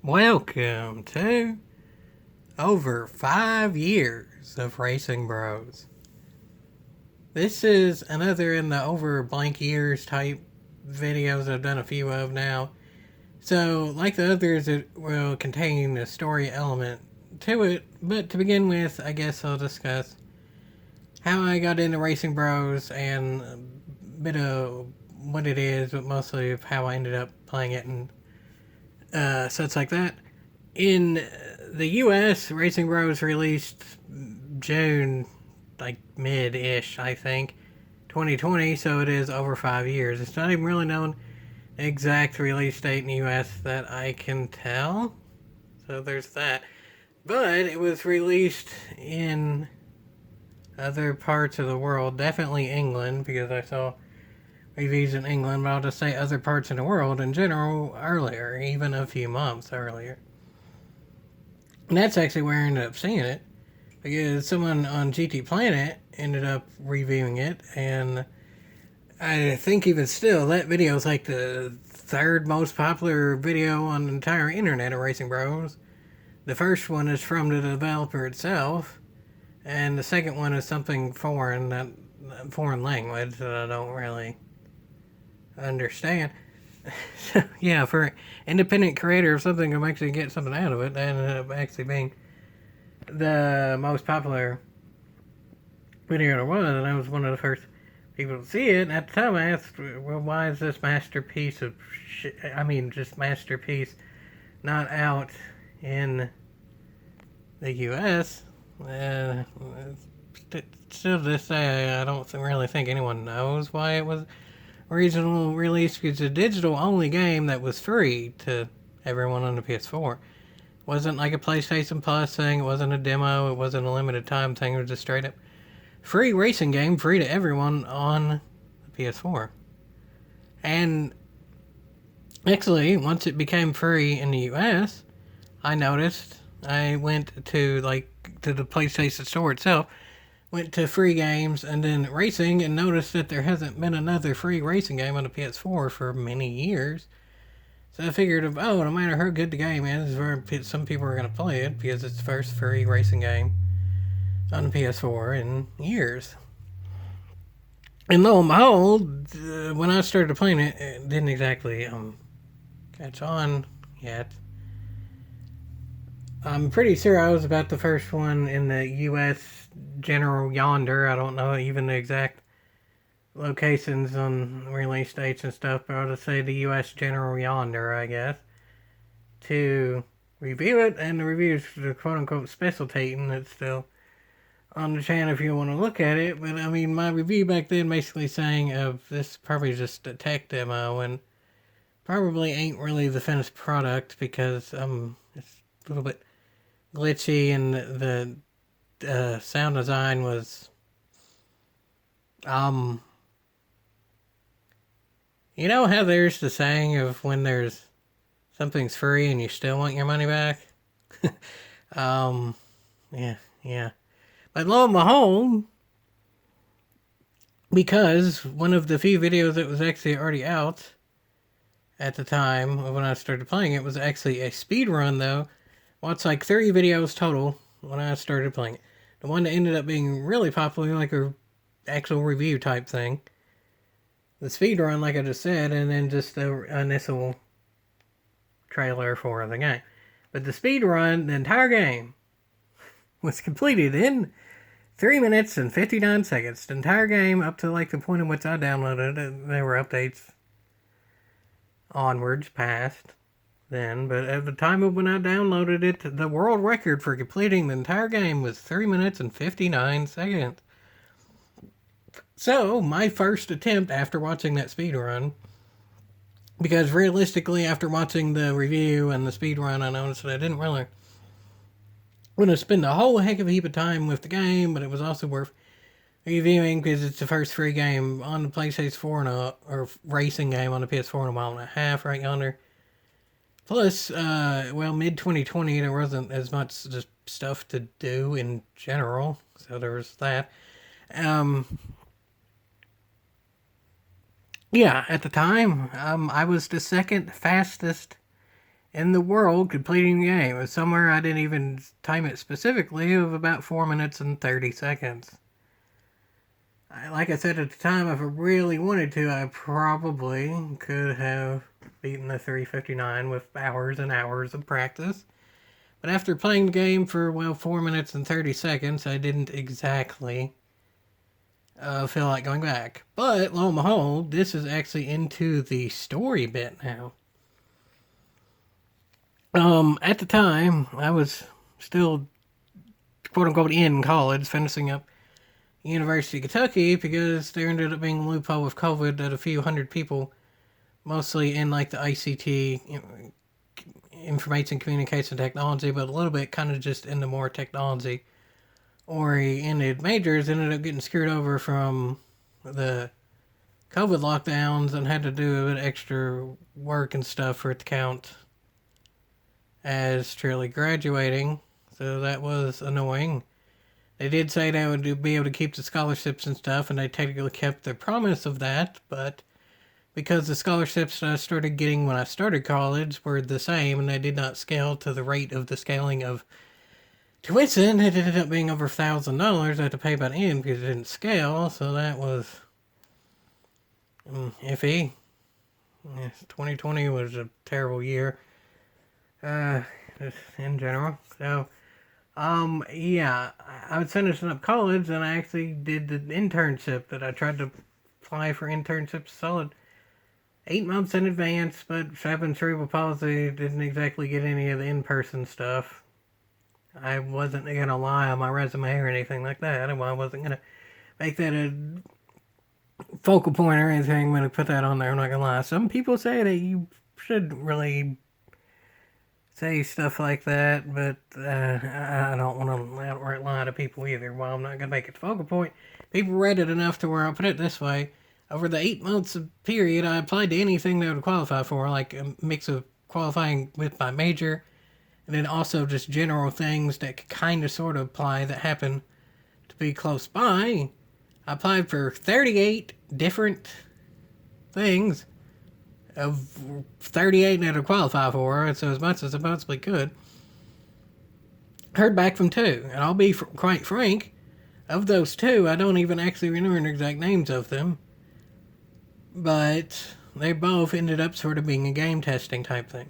Welcome to over 5 years of Racing Bros. This is another in the over blank years type videos I've done a few of now. So, like the others, it will contain a story element to it. But to begin with, I guess I'll discuss how I got into Racing Bros and a bit of what it is, but mostly of how I ended up playing it and such like that. In the US, Racing Bros released June, like mid ish, I think, 2020, so it is over 5 years. It's not even really known exact release date in the US that I can tell. So there's that. But it was released in other parts of the world, definitely England, because I saw reviews in England, but I'll just say other parts of the world in general earlier, even a few months earlier. And that's actually where I ended up seeing it, because someone on GT Planet ended up reviewing it, and I think even still, that video is like the third most popular video on the entire internet of Racing Bros. The first one is from the developer itself, and the second one is something foreign, that foreign language that I don't really understand. So, yeah, for independent creator of something, I'm actually getting something out of it, and ended up actually being the most popular video there was, and I was one of the first people to see it. And at the time, I asked, well, why is this masterpiece of shit? I mean, just masterpiece not out in the U.S.? Still to this day, I don't really think anyone knows why it was original release, because it's a digital only game that was free to everyone on the PS4. It wasn't like a PlayStation Plus thing, it wasn't a demo, it wasn't a limited time thing, it was just straight up free racing game, free to everyone on the PS4. And actually, once it became free in the US, I noticed I went to the PlayStation Store itself, went to free games and then racing, and noticed that there hasn't been another free racing game on the PS4 for many years. So I figured, no matter how good the game is, some people are going to play it because it's the first free racing game on the PS4 in years. And lo and behold, when I started playing it, it didn't exactly catch on yet. I'm pretty sure I was about the first one in the U.S. general yonder. I don't know even the exact locations on release dates and stuff, but I'll just say the U.S. general yonder, I guess, to review it. And the reviews, the quote unquote specialtating, it's still on the channel if you want to look at it. But I mean, my review back then basically saying of this probably just a tech demo and probably ain't really the finished product, because it's a little bit glitchy, and the sound design was you know how there's the saying of when there's something's free and you still want your money back? Yeah. But lo and behold, because one of the few videos that was actually already out at the time when I started playing it was actually a speed run, though. Well, it's like 30 videos total when I started playing it. The one that ended up being really popular, like a actual review type thing. The speed run, like I just said, and then just the initial trailer for the game. But the speed run, the entire game, was completed in 3 minutes and 59 seconds. The entire game up to like the point in which I downloaded it. There were updates onwards past then, but at the time of when I downloaded it, the world record for completing the entire game was 3 minutes and 59 seconds. So, my first attempt after watching that speedrun, because realistically, after watching the review and the speedrun, I noticed that I didn't really want to spend a whole heck of a heap of time with the game, but it was also worth reviewing because it's the first free game on the PlayStation 4 or racing game on the PS4 in a while and a half, right yonder. Plus, mid 2020, there wasn't as much just stuff to do in general, so there was that. Yeah, at the time, I was the second fastest in the world completing the game. It was somewhere, I didn't even time it specifically, of about 4 minutes and 30 seconds. Like I said at the time, if I really wanted to, I probably could have beaten the 3:59 with hours and hours of practice. But after playing the game for, 4 minutes and 30 seconds, I didn't exactly feel like going back. But lo and behold, this is actually into the story bit now. At the time, I was still, quote unquote, in college, finishing up University of Kentucky, because there ended up being a loophole with COVID that a few hundred people, mostly in like the ICT, information communication technology, but a little bit kind of just in the more technology oriented majors, ended up getting screwed over from the COVID lockdowns and had to do a bit extra work and stuff for it to count as truly graduating. So that was annoying. They did say they would be able to keep the scholarships and stuff, and they technically kept their promise of that, but because the scholarships that I started getting when I started college were the same, and they did not scale to the rate of the scaling of tuition, it ended up being over $1,000 I had to pay by the end because it didn't scale, so that was iffy. 2020 was a terrible year, just in general. So, yeah, I was finishing up college, and I actually did the internship that I tried to apply for internships solid 8 months in advance, but having cerebral palsy, didn't exactly get any of the in-person stuff. I wasn't going to lie on my resume or anything like that. I wasn't going to make that a focal point or anything. I'm going to put that on there, I'm not going to lie. Some people say that you should really say stuff like that, but I don't want to outright lie to people either. Well, I'm not going to make it the focal point. People read it enough to where I'll put it this way. Over the 8 months period, I applied to anything they would qualify for, like a mix of qualifying with my major, and then also just general things that could kind of sort of apply that happen to be close by. I applied for 38 different things of 38 that I qualify for, so as much as I possibly could. Heard back from 2, and I'll be quite frank, of those 2, I don't even actually remember the exact names of them, but they both ended up sort of being a game testing type thing.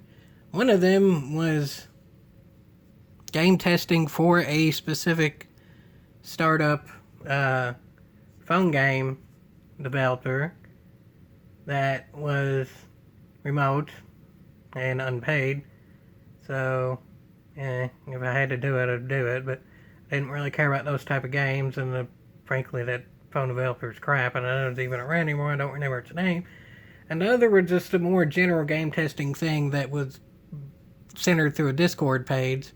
One of them was game testing for a specific startup phone game developer that was remote and unpaid. So, if I had to do it, I'd do it. But I didn't really care about those type of games, and frankly, that phone developer's crap, and I don't even around anymore. I don't remember its name. And the other was just a more general game testing thing that was centered through a Discord page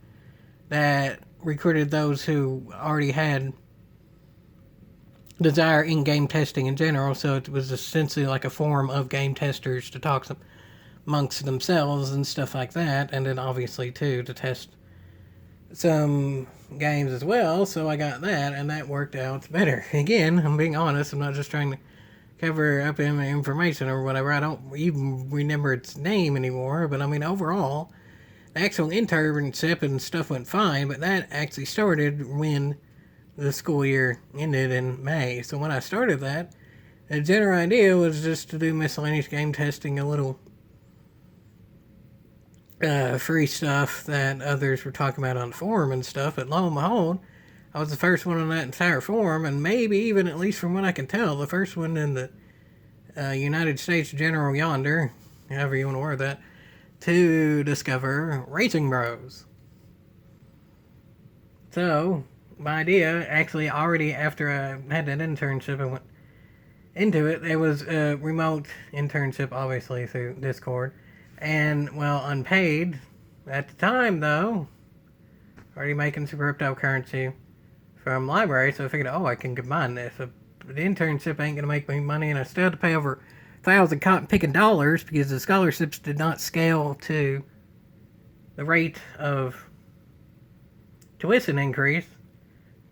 that recruited those who already had desire in game testing in general. So it was essentially like a forum of game testers to talk amongst themselves and stuff like that, and then obviously too to test some games as well. So I got that, and that worked out better. Again, I'm being honest. I'm not just trying to cover up information or whatever. I don't even remember its name anymore. But I mean, overall, the actual internship and stuff went fine. But that actually started when the school year ended in May. So when I started that, the general idea was just to do miscellaneous game testing, a little free stuff that others were talking about on the forum and stuff. But lo and behold, I was the first one on that entire forum, and maybe even, at least from what I can tell, the first one in the United States general yonder, however you want to word that, to discover Racing Bros. So, my idea, actually already after I had that internship and went into it, it was a remote internship, obviously, through Discord. And, well, unpaid. At the time, though, already making some cryptocurrency from library, so I figured, I can combine this. So the internship ain't going to make me money, and I still had to pay over 1,000 cotton-picking dollars because the scholarships did not scale to the rate of tuition increase.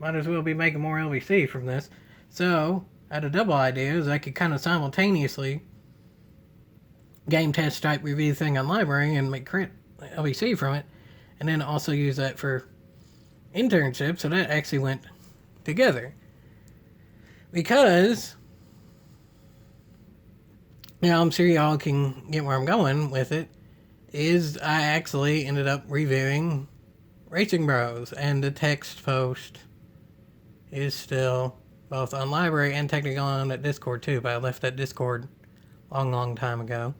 Might as well be making more LVC from this. So, I had a double idea, is I could kind of simultaneously game test type review thing on library and make LBC from it, and then also use that for internship. So that actually went together. Because, I'm sure y'all can get where I'm going with it, is I actually ended up reviewing Racing Bros, and the text post is still both on library and technically on that Discord too, but I left that Discord long time ago.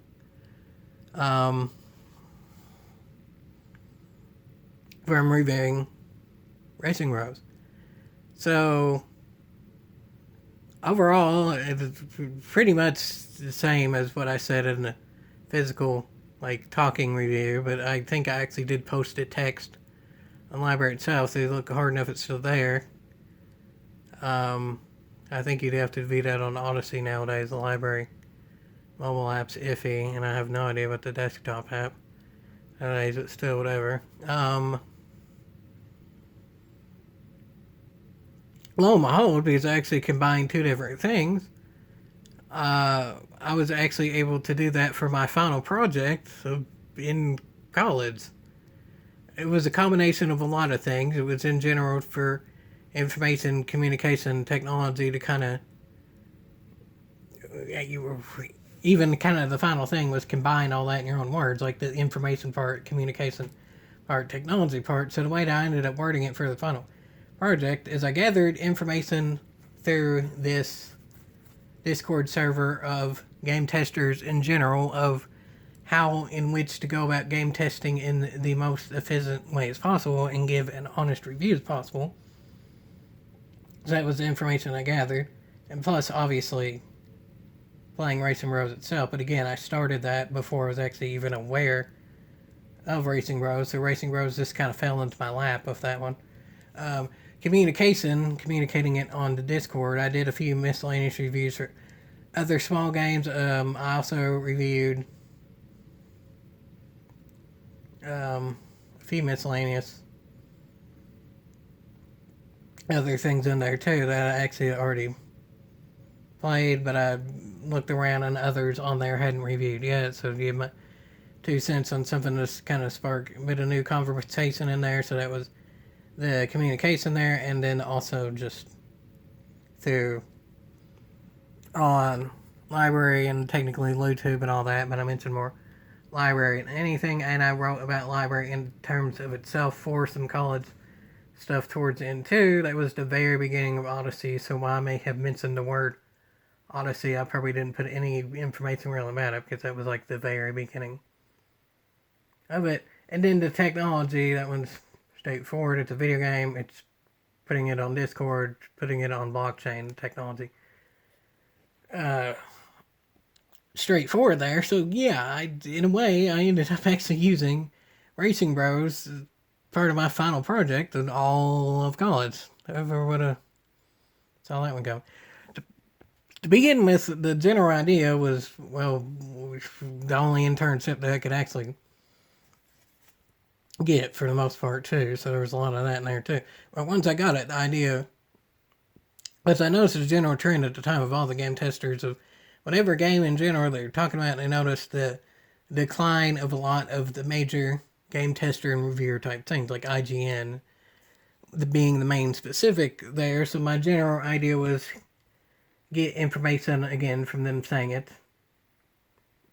Where I'm reviewing Racing Bros. So, overall, it's pretty much the same as what I said in the physical, talking review, but I think I actually did post a text on the library itself, so you look hard enough, it's still there. I think you'd have to view that on Odyssey nowadays. The library mobile app's iffy, and I have no idea about the desktop app nowadays, but still, whatever. Lo and behold, because I actually combined two different things, I was actually able to do that for my final project in college. It was a combination of a lot of things. It was in general for information communication technology to kind of, even kind of the final thing was combine all that in your own words, like the information part, communication part, technology part. So the way that I ended up wording it for the final project is I gathered information through this Discord server of game testers in general of how in which to go about game testing in the most efficient way as possible and give an honest review as possible. So that was the information I gathered. And plus, obviously, playing Racing Bros itself. But again, I started that before I was actually even aware of Racing Bros. So Racing Bros just kind of fell into my lap with that one. Communicating it on the Discord. I did a few miscellaneous reviews for other small games. I also reviewed a few miscellaneous other things in there too that I actually already played, but I looked around and others on there hadn't reviewed yet, so to give my 2 cents on something that's kind of spark a bit of new conversation in there. So that was the communication there, and then also just through on library and technically YouTube and all that, but I mentioned more library and anything, and I wrote about library in terms of itself for some college stuff towards the end too. That was the very beginning of Odyssey, so while I may have mentioned the word Odyssey, I probably didn't put any information really about it because that was like the very beginning of it. And then the technology, that one's straightforward. It's a video game. It's putting it on Discord, putting it on blockchain technology. Straightforward there. So yeah, in a way, I ended up actually using Racing Bros as part of my final project in all of college. However, that's how that would go. To begin with, the general idea was, the only internship that I could actually get for the most part too, so there was a lot of that in there too. But once I got it, the idea, as I noticed the general trend at the time of all the game testers of whatever game in general they're talking about, they noticed the decline of a lot of the major game tester and reviewer type things, like IGN being the main specific there. So my general idea was get information again from them saying it,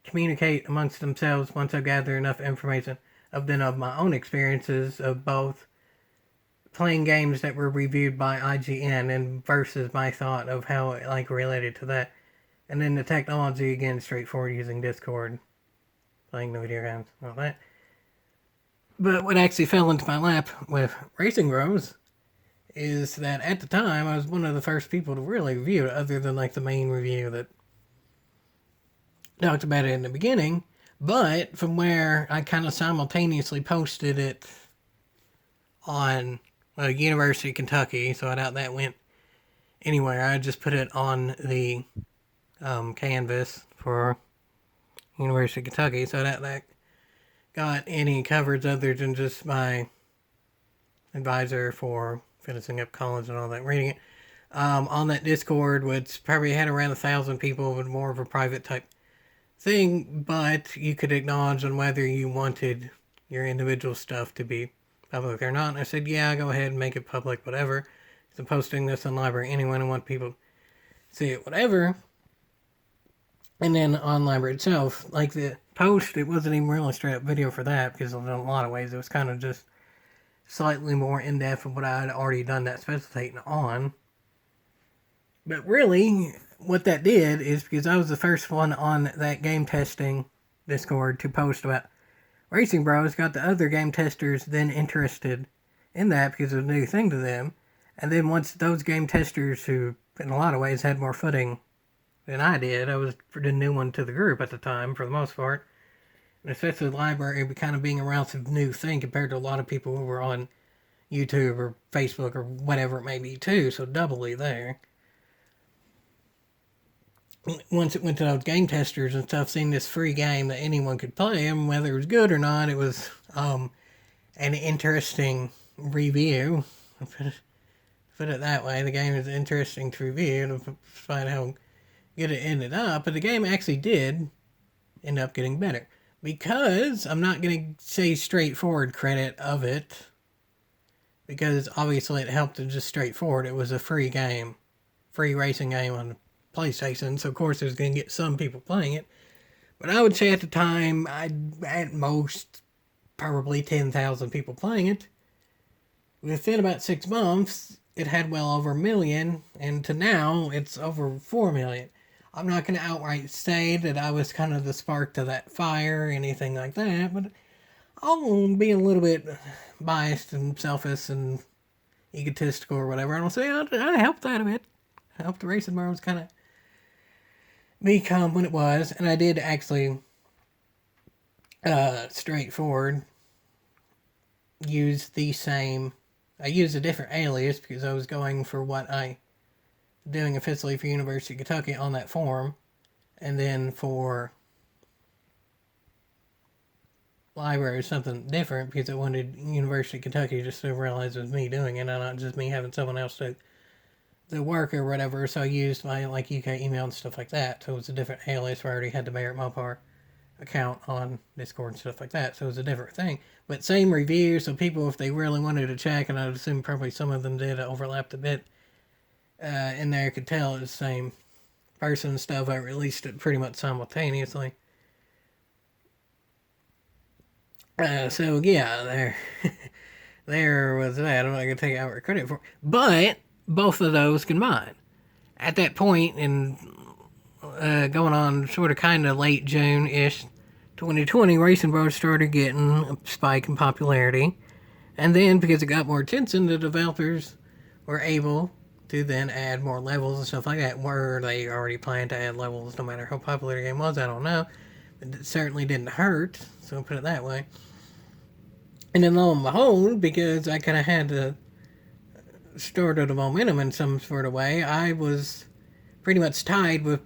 communicate amongst themselves once I gather enough information of my own experiences of both playing games that were reviewed by IGN and versus my thought of how it related to that. And then the technology, again, straightforward, using Discord, playing the video games, all that. But what actually fell into my lap with Racing Bros is that at the time I was one of the first people to really review it, other than the main review that talked about it in the beginning. But from where I kind of simultaneously posted it on University of Kentucky, so I doubt that went anywhere. I just put it on the canvas for University of Kentucky, so that got any coverage other than just my advisor for finishing up college and all that, reading it. On that Discord, which probably had around 1,000 people, with more of a private type thing, but you could acknowledge on whether you wanted your individual stuff to be public or not. And I said, yeah, go ahead and make it public, whatever. I'm posting this on Library Anyway, and I want people to see it, whatever. And then on Library itself, like the post, it wasn't even really a straight up video for that, because in a lot of ways it was kind of just slightly more in depth of what I had already done that spectating on. But really, what that did is because I was the first one on that game testing Discord to post about Racing Bros, got the other game testers then interested in that because it was a new thing to them. And then once those game testers, who in a lot of ways had more footing than I did, I was the new one to the group at the time for the most part. And especially the library kind of being a relative new thing compared to a lot of people who were on YouTube or Facebook or whatever it may be too, so doubly there. Once it went to those game testers and stuff, seeing this free game that anyone could play, and whether it was good or not, it was an interesting review. Put it that way. The game is interesting to review, despite how good it ended up. But the game actually did end up getting better. Because I'm not going to say straightforward credit of it, because obviously it helped it just straightforward. It was a free game, free racing game on PlayStation, so of course it was going to get some people playing it. But I would say at the time, at most, probably 10,000 people playing it. Within about 6 months, it had well over 1 million, and to now, it's over 4 million. I'm not going to outright say that I was kind of the spark to that fire or anything like that, but I'll be a little bit biased and selfish and egotistical or whatever, and I'll say I helped that a bit. I helped the Racing Bros kind of become what it was, and I did actually straightforward use the same. I used a different alias because I was going for what I doing officially for University of Kentucky on that forum, and then for library something different because I wanted University of Kentucky just to realize it was me doing it and not just me having someone else do the work or whatever. So I used my UK email and stuff like that. So it was a different alias where I already had the Barrett Mopar account on Discord and stuff like that. So it was a different thing. But same review, so people, if they really wanted to check, and I'd assume probably some of them did, overlapped a bit in there, could tell it was the same person and stuff. I released it pretty much simultaneously. So yeah, there was that. I'm not going to take outright credit for it. But both of those combined. At that point, in going on sort of kind of late June-ish 2020, Racing Bros started getting a spike in popularity. And then, because it got more attention, the developers were able to then add more levels and stuff like that. Were they already planned to add levels no matter how popular the game was? I don't know. It certainly didn't hurt, so I'll put it that way. And then lo and behold, because I kind of had to start the momentum in some sort of way, I was pretty much tied with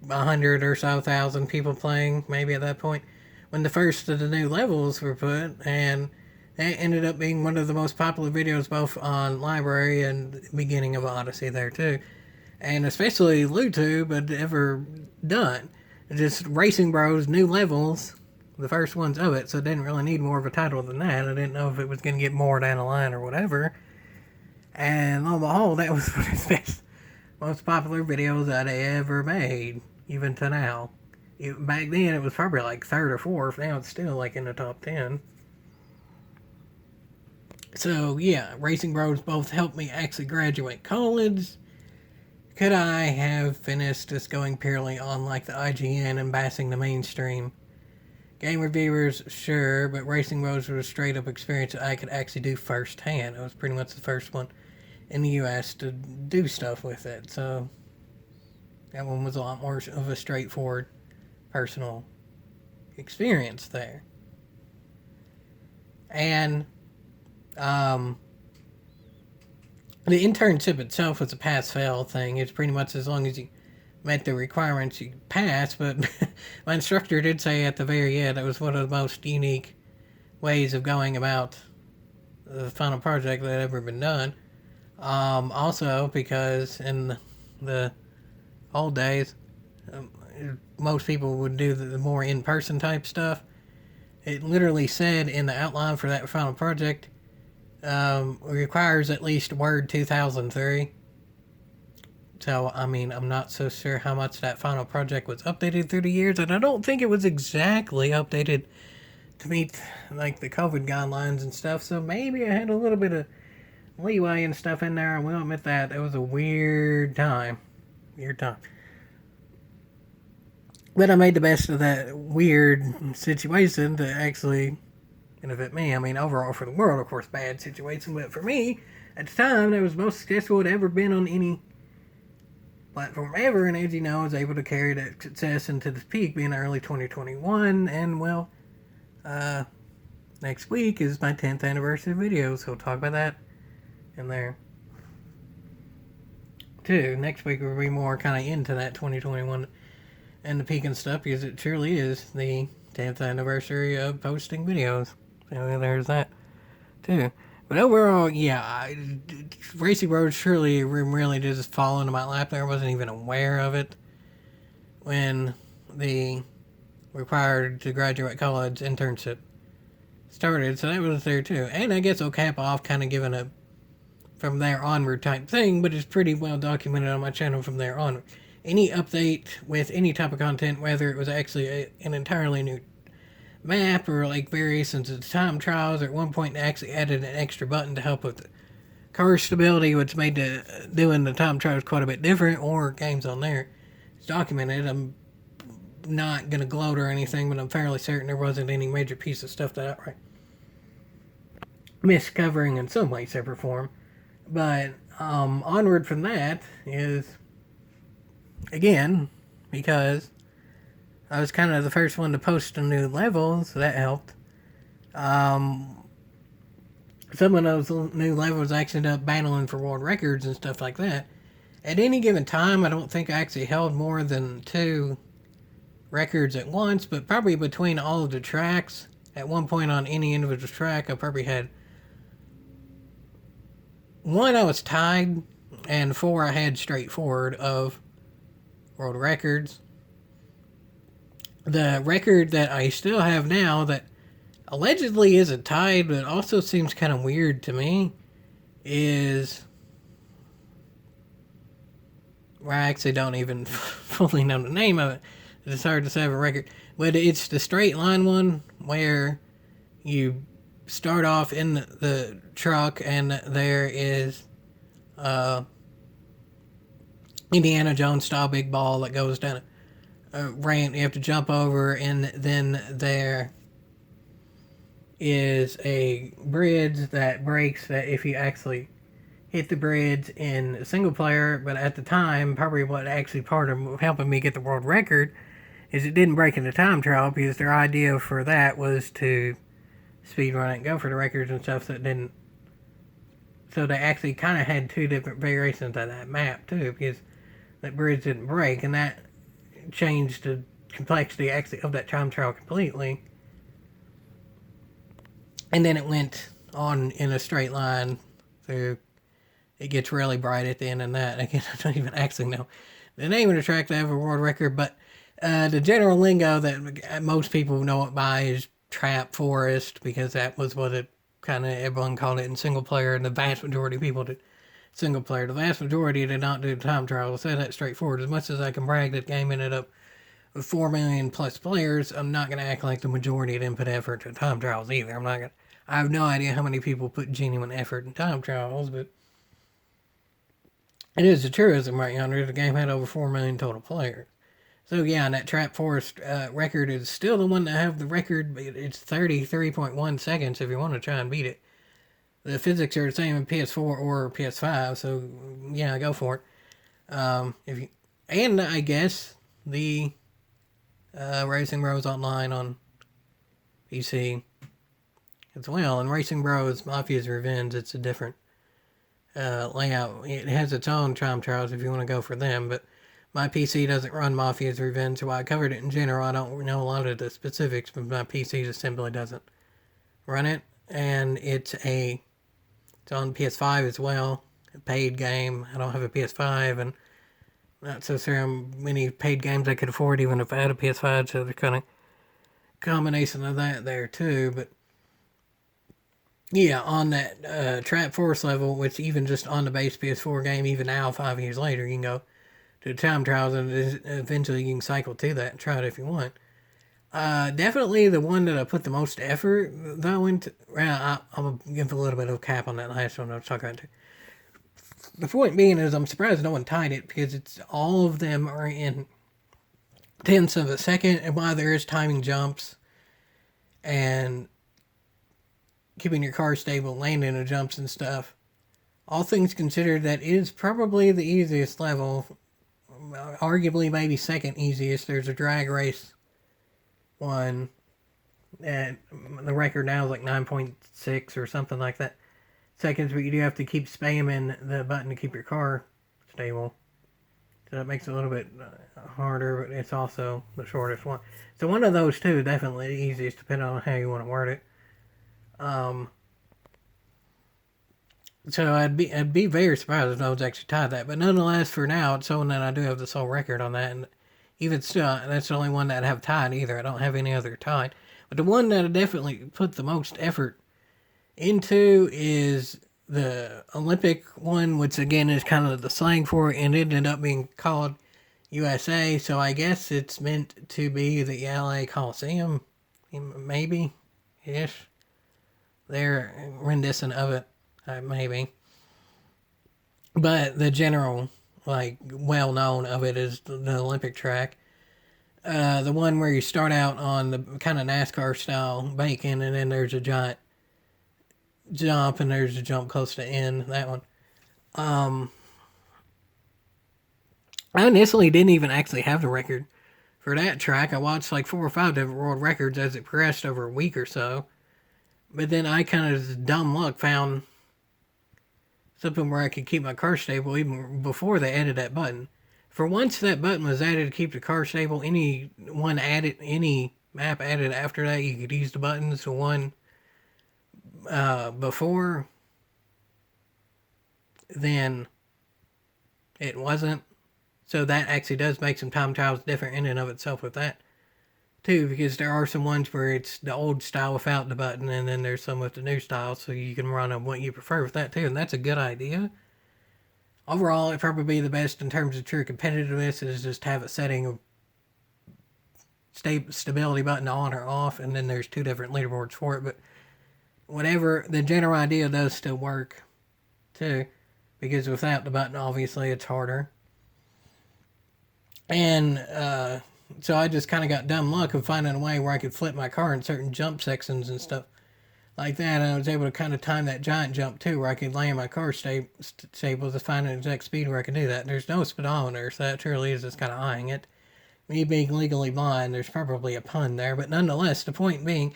100 or so thousand people playing, maybe at that point, when the first of the new levels were put, and that ended up being one of the most popular videos both on Library and the beginning of Odyssey there too, and especially LuTube had ever done. Just Racing Bros new levels, the first ones of it, so it didn't really need more of a title than that. I didn't know if it was going to get more down the line or whatever. And lo and behold, that was one of the best, most popular videos I'd ever made, even to now. Back then, it was probably like third or fourth. Now it's still like in the top 10. So yeah, Racing Bros both helped me actually graduate college. Could I have finished just going purely on like the IGN and passing the mainstream game reviewers? Sure, but Racing Bros was a straight up experience that I could actually do firsthand. I was pretty much the first one in the US to do stuff with it, so that one was a lot more of a straightforward personal experience there. And the internship itself was a pass-fail thing. It's pretty much as long as you met the requirements, you pass. But my instructor did say at the very end it was one of the most unique ways of going about the final project that had ever been done. Also, because in the old days, most people would do the more in-person type stuff. It literally said in the outline for that final project, requires at least Word 2003. So, I mean, I'm not so sure how much that final project was updated through the years, and I don't think it was exactly updated to meet, like, the COVID guidelines and stuff, so maybe I had a little bit of leeway and stuff in there, and we'll admit that. It was a weird time. Weird time. But I made the best of that weird situation to actually benefit me. I mean, overall for the world, of course, bad situation, but for me, at the time, that was the most successful it ever been on any platform ever, and as you know, I was able to carry that success into the peak being early 2021, and well, next week is my 10th anniversary video, so we'll talk about that in there too. Next week will be more kind of into that 2021 and the peak and stuff, because it truly is the 10th anniversary of posting videos. So there's that too. But overall, yeah, Racing Bros surely really just fall into my lap there. I wasn't even aware of it when the required to graduate college internship started, so that was there too. And I guess I'll cap off kind of giving a from there onward type thing, but it's pretty well documented on my channel from there onward. Any update with any type of content, whether it was actually an entirely new map or like variations of the time trials, or at one point they actually added an extra button to help with the car stability, which made doing the time trials quite a bit different, or games on there. It's documented. I'm not going to gloat or anything, but I'm fairly certain there wasn't any major piece of stuff that outright missed covering in some way, shape, or form. But onward from that is, again, because I was kind of the first one to post a new level, so that helped. Some of those new levels actually ended up battling for world records and stuff like that. At any given time, I don't think I actually held more than 2 records at once, but probably between all of the tracks, at one point on any individual track, I probably had 1 I was tied, and 4 I had straightforward of world records. The record that I still have now that allegedly isn't tied, but also seems kind of weird to me, is... well, I actually don't even fully know the name of it. It's hard to say a record. But it's the straight line one where you start off in the truck and there is Indiana Jones style big ball that goes down a ramp you have to jump over, and then there is a bridge that breaks that if you actually hit the bridge in single player. But at the time, probably what actually part of helping me get the world record is it didn't break in the time trial, because their idea for that was to speedrun it and go for the records and stuff, so it didn't. So they actually kind of had 2 different variations of that map too, because that bridge didn't break, and that changed the complexity actually of that time trial completely. And then it went on in a straight line through. It gets really bright at the end of that. Again, I don't even actually know the name of the track to have a world record, but the general lingo that most people know it by is Trap Forest, because that was what it kind of everyone called it in single player, and the vast majority of people did single player. The vast majority did not do time trial. I'll say that straightforward. As much as I can brag that game ended up with 4 million plus players, I'm not going to act like the majority didn't put effort to time trials either. I'm not going to. I have no idea how many people put genuine effort in time trials, but it is a truism right yonder. The game had over 4 million total players. So yeah, and that Trap Forest record is still the one that have the record. It's 33.1 seconds if you want to try and beat it. The physics are the same in PS4 or PS5, so yeah, go for it. And I guess the Racing Bros Online on PC as well. And Racing Bros Mafia's Revenge, it's a different layout. It has its own time trials if you want to go for them, but my PC doesn't run Mafia's Revenge, so I covered it in general. I don't know a lot of the specifics, but my PC just simply doesn't run it. And it's on PS5 as well, a paid game. I don't have a PS5, and not so sure how many paid games I could afford even if I had a PS5, so they're kind of combination of that there too. But yeah, on that Trap Force level, which even just on the base PS4 game, even now 5 years later, you can go to time trials and eventually you can cycle to that and try it if you want. Definitely the one that I put the most effort though into. Well, I'm gonna give a little bit of cap on that last one I was talking about. The point being is I'm surprised no one tied it because it's all of them are in tenths of a second, and while there is timing jumps and keeping your car stable, landing the jumps and stuff, all things considered, that is probably the easiest level. Arguably, maybe second easiest. There's a drag race one, and the record now is like 9.6 or something like that seconds, but you do have to keep spamming the button to keep your car stable. So that makes it a little bit harder, but it's also the shortest one. So one of those two, definitely the easiest, depending on how you want to word it. So I'd be very surprised if no one's actually tied that. But nonetheless, for now, it's showing that I do have the sole record on that. And even still, that's the only one that I have tied either. I don't have any other tied. But the one that I definitely put the most effort into is the Olympic one, which again is kind of the slang for it, and it ended up being called USA. So I guess it's meant to be the LA Coliseum, maybe ish. Their rendition of it, maybe. But the general, like, well known of it is the Olympic track. The one where you start out on the kind of NASCAR style banking, and then there's a giant jump, and there's a jump close to end. That one. I initially didn't even actually have the record for that track. I watched like 4 or 5 different world records as it progressed over a week or so. But then I kind of dumb luck found something where I could keep my car stable even before they added that button. For once that button was added to keep the car stable, any map added after that, you could use the buttons. The one before, then it wasn't. So that actually does make some time trials different in and of itself with that too, because there are some ones where it's the old style without the button, and then there's some with the new style, so you can run on what you prefer with that too, and that's a good idea. Overall, it'd probably be the best in terms of true competitiveness is just have a setting of stability button on or off, and then there's 2 different leaderboards for it, but whatever, the general idea does still work too, because without the button, obviously, it's harder. And, so I just kind of got dumb luck of finding a way where I could flip my car in certain jump sections and stuff like that. And I was able to kind of time that giant jump too, where I could land my car stable to find an exact speed where I could do that. There's no speedometer, so that truly is just kind of eyeing it. Me being legally blind, there's probably a pun there, but nonetheless, the point being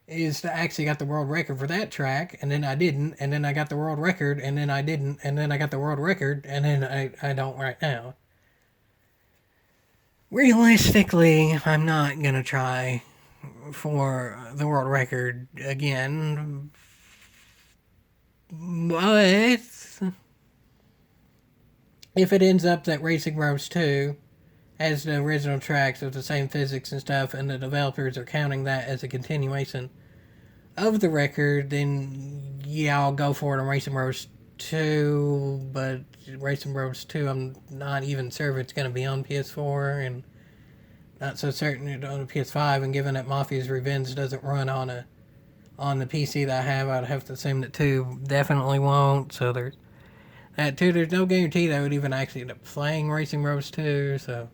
is I actually got the world record for that track, and then I didn't, and then I got the world record, and then I didn't, and then I got the world record, and then I don't right now. Realistically, I'm not going to try for the world record again. But if it ends up that Racing Bros 2 has the original tracks with the same physics and stuff, and the developers are counting that as a continuation of the record, then yeah, I'll go for it on Racing Bros 2, but Racing Bros 2, I'm not even sure if it's going to be on PS4, and not so certain it's on PS5, and given that Mafia's Revenge doesn't run on the PC that I have, I'd have to assume that 2 definitely won't, so there's that too. There's no guarantee that I would even actually end up playing Racing Bros 2, so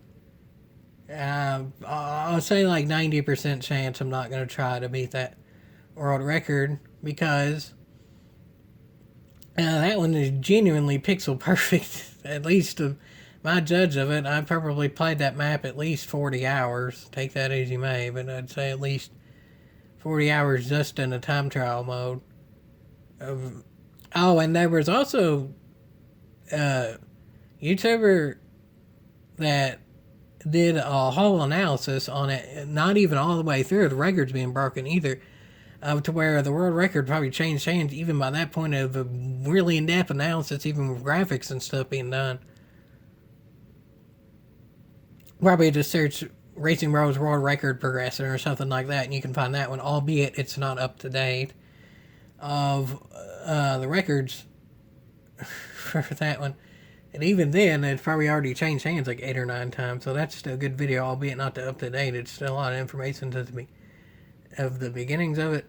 I'll say like 90% chance I'm not going to try to beat that world record, because that one is genuinely pixel perfect. At least my judge of it, I probably played that map at least 40 hours. Take that as you may, but I'd say at least 40 hours just in the time trial mode. And there was also a YouTuber that did a whole analysis on it, not even all the way through, the record's being broken either, to where the world record probably changed hands even by that point of a really in-depth analysis, even with graphics and stuff being done. Probably just search Racing Bros World Record Progressor or something like that, and you can find that one, albeit it's not up to date, of the records for that one. And even then, it's probably already changed hands like 8 or 9 times, so that's still a good video, albeit not up to date. It's still a lot of information to me of the beginnings of it.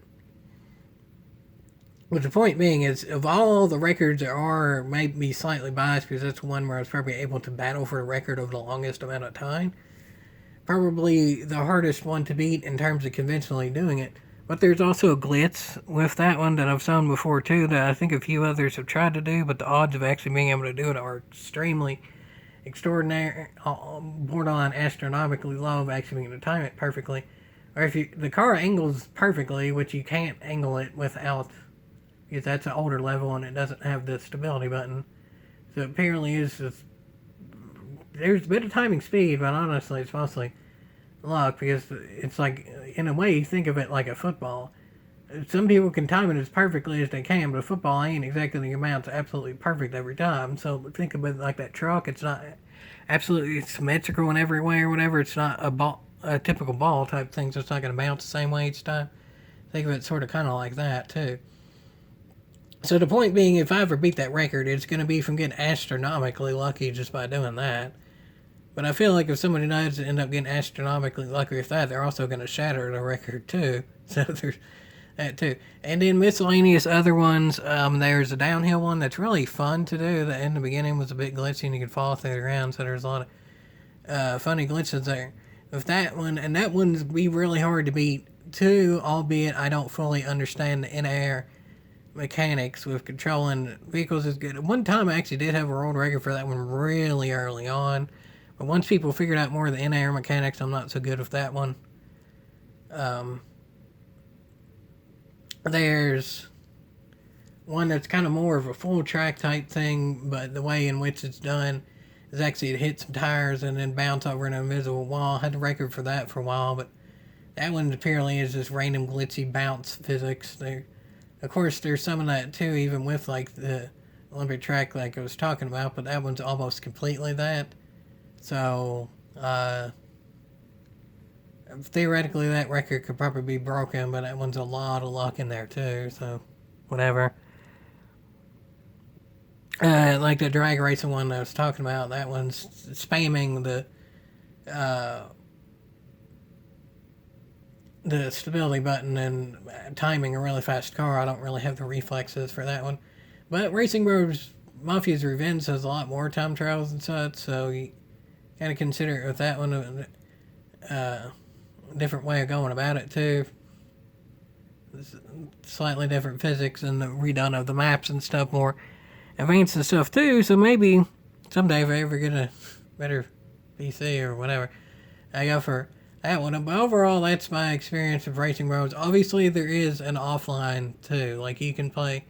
But the point being is, of all the records there are, maybe slightly biased because that's one where I was probably able to battle for the record of the longest amount of time. Probably the hardest one to beat in terms of conventionally doing it. But there's also a glitch with that one that I've shown before too, that I think a few others have tried to do, but the odds of actually being able to do it are extremely extraordinary, borderline astronomically low of actually being able to time it perfectly. Or if the car angles perfectly, which you can't angle it without, because that's an older level and it doesn't have the stability button. So it apparently is just, there's a bit of timing speed, but honestly it's mostly luck, because it's like, in a way, you think of it like a football. Some people can time it as perfectly as they can, but a football ain't exactly the amount absolutely perfect every time. So think of it like that truck. It's not absolutely symmetrical in every way or whatever. It's not a typical ball type thing, so it's not going to bounce the same way each time. Think of it sort of kind of like that, too. So the point being, if I ever beat that record, it's going to be from getting astronomically lucky just by doing that. But I feel like if somebody does end up getting astronomically lucky with that, they're also going to shatter the record too. So there's that too. And then miscellaneous other ones, there's a downhill one that's really fun to do. That in the beginning was a bit glitchy and you could fall through the ground, so there's a lot of funny glitches there. With that one, and that one's be really hard to beat too, albeit I don't fully understand the in-air mechanics with controlling vehicles is good. One time I actually did have a world record for that one really early on. But once people figured out more of the in-air mechanics, I'm not so good with that one. There's one that's kind of more of a full track type thing, but the way in which it's done is actually to hit some tires and then bounce over an invisible wall. I had the record for that for a while, but that one apparently is just random glitchy bounce physics. There, of course, there's some of that too, even with like the Olympic track like I was talking about, but that one's almost completely that. So, theoretically that record could probably be broken, but that one's a lot of luck in there too, so whatever. Like the drag racing one I was talking about, that one's spamming the stability button and timing a really fast car. I don't really have the reflexes for that one. But Racing Bros Mafia's Revenge has a lot more time trials and such, so you gotta consider it with that one a different way of going about it too. Slightly different physics and the redone of the maps and stuff, more advanced and stuff too, so maybe someday if I ever get a better PC or whatever, I go for that one. But overall, that's my experience of Racing Bros. Obviously, there is an offline too. Like, you can play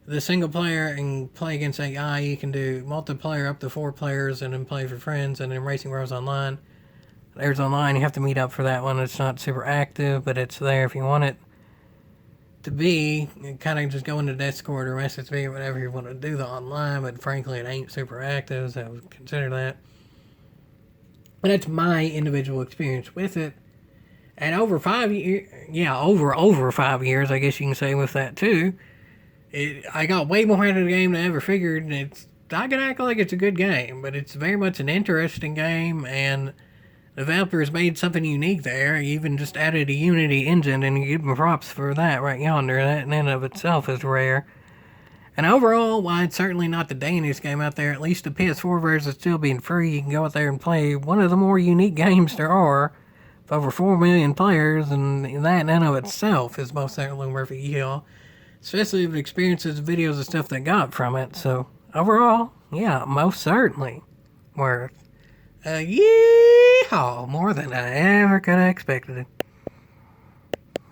the single player and play against AI. You can do multiplayer up to 4 players and then play for friends. And then Racing Bros Online, there's online. You have to meet up for that one. It's not super active, but it's there if you want it to be. You kind of just go into Discord or message me or whatever you want to do the online. But frankly, it ain't super active, so I would consider that. But that's my individual experience with it. And over 5 years, over 5 years, I guess you can say with that too. I got way more out of the game than I ever figured, and I can act like it's a good game, but it's very much an interesting game, and the developers made something unique there. He even just added a Unity engine, and you give them props for that right yonder. That in and of itself is rare. And overall, while it's certainly not the dangest game out there, at least the PS4 version is still being free. You can go out there and play one of the more unique games there are, with over 4 million players, and that in and of itself is most certainly worth a yell. Especially with experiences, videos, and stuff they got from it. So, overall, yeah, most certainly worth a yeehaw more than I ever could have expected it.